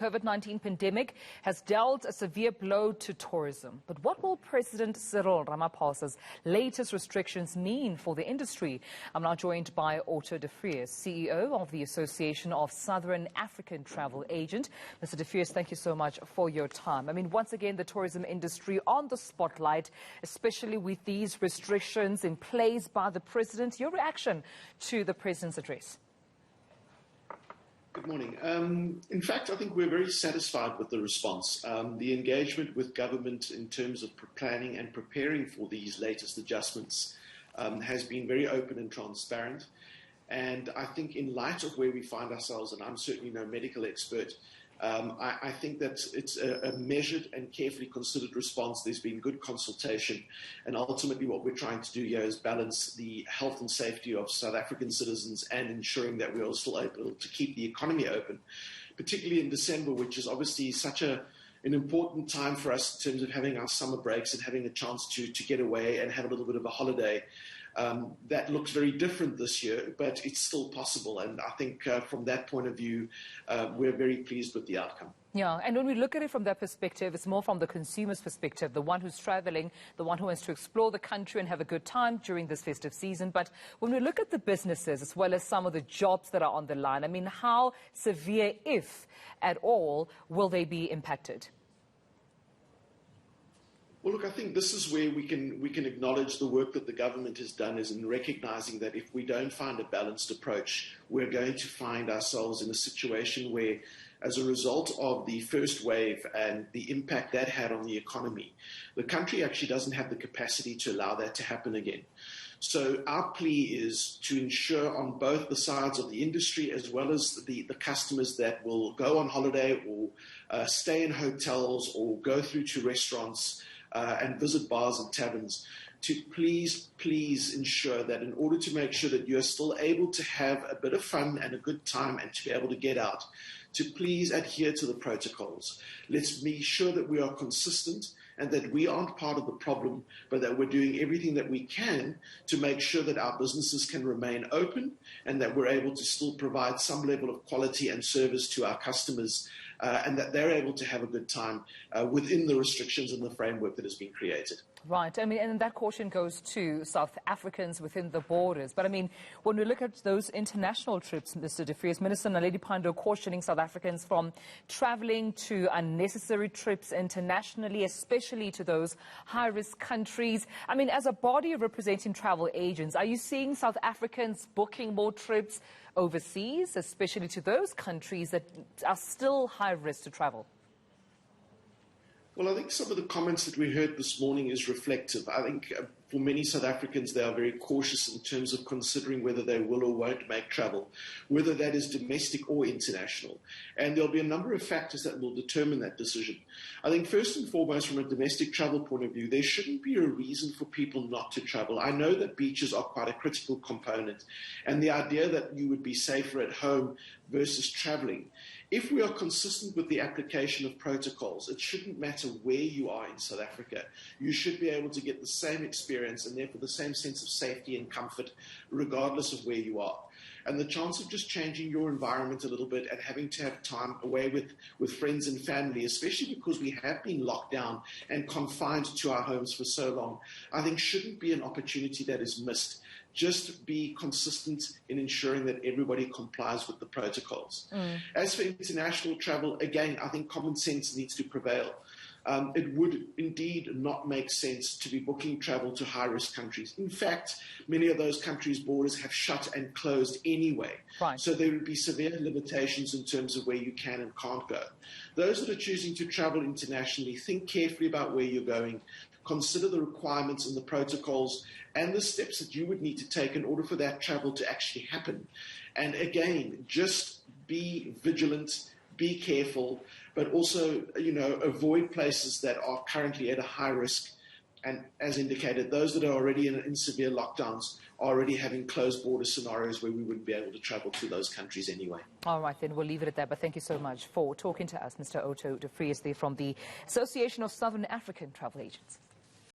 COVID-19 pandemic has dealt a severe blow to tourism. But what will President Cyril Ramaphosa's latest restrictions mean for the industry? I'm now joined by Otto de Vries, CEO of the Association of Southern African Travel Agents. Mr. de Vries, thank you so much for your time. I mean, once again, the tourism industry on the spotlight, especially with these restrictions in place by the President. Your reaction to the President's address? Good morning. In fact, I think we're very satisfied with the response. The engagement with government in terms of planning and preparing for these latest adjustments has been very open and transparent. And I think in light of where we find ourselves, and I'm certainly no medical expert, I think that it's a measured and carefully considered response. There's been good consultation, and ultimately what we're trying to do here is balance the health and safety of South African citizens and ensuring that we are still able to keep the economy open, particularly in December, which is obviously such an important time for us in terms of having our summer breaks and having a chance to get away and have a little bit of a holiday. That looks very different this year, but it's still possible. And I think from that point of view, we're very pleased with the outcome. Yeah, and when we look at it from that perspective, it's more from the consumer's perspective, the one who's traveling, the one who wants to explore the country and have a good time during this festive season. But when we look at the businesses as well as some of the jobs that are on the line, I mean, how severe, if at all, will they be impacted? Well, look, I think this is where we can acknowledge the work that the government has done, is in recognizing that if we don't find a balanced approach, we're going to find ourselves in a situation where, as a result of the first wave and the impact that had on the economy, the country actually doesn't have the capacity to allow that to happen again. So our plea is to ensure on both the sides of the industry as well as the customers that will go on holiday or stay in hotels or go through to restaurants and visit bars and taverns, to please ensure that in order to make sure that you're still able to have a bit of fun and a good time and to be able to get out, to please adhere to the protocols. Let's be sure that we are consistent and that we aren't part of the problem, but that we're doing everything that we can to make sure that our businesses can remain open and that we're able to still provide some level of quality and service to our customers, and that they're able to have a good time within the restrictions and the framework that has been created. Right. I mean, and that caution goes to South Africans within the borders. But I mean, when we look at those international trips, Mr. de Vries, Minister Naledi Pandor cautioning South Africans from traveling to unnecessary trips internationally, especially to those high-risk countries. I mean, as a body representing travel agents, are you seeing South Africans booking more trips overseas, especially to those countries that are still high risk to travel? Well, I think some of the comments that we heard this morning is reflective. I think for many South Africans, they are very cautious in terms of considering whether they will or won't make travel, whether that is domestic or international. And there'll be a number of factors that will determine that decision. I think first and foremost, from a domestic travel point of view, there shouldn't be a reason for people not to travel. I know that beaches are quite a critical component, and the idea that you would be safer at home versus traveling. If we are consistent with the application of protocols, it shouldn't matter where you are in South Africa. You should be able to get the same experience and therefore the same sense of safety and comfort regardless of where you are. And the chance of just changing your environment a little bit and having to have time away with friends and family, especially because we have been locked down and confined to our homes for so long, I think shouldn't be an opportunity that is missed. Just be consistent in ensuring that everybody complies with the protocols. As for international travel, again, I think common sense needs to prevail. It would indeed not make sense to be booking travel to high-risk countries. In fact, many of those countries' borders have shut and closed anyway. Right. So there would be severe limitations in terms of where you can and can't go. Those that are choosing to travel internationally, think carefully about where you're going. Consider the requirements and the protocols and the steps that you would need to take in order for that travel to actually happen. And again, just be vigilant, be careful, but also, avoid places that are currently at a high risk. And as indicated, those that are already in severe lockdowns are already having closed border scenarios where we wouldn't be able to travel to those countries anyway. All right, then we'll leave it at that. But thank you so much for talking to us, Mr. Otto de Vries, from the Association of Southern African Travel Agents.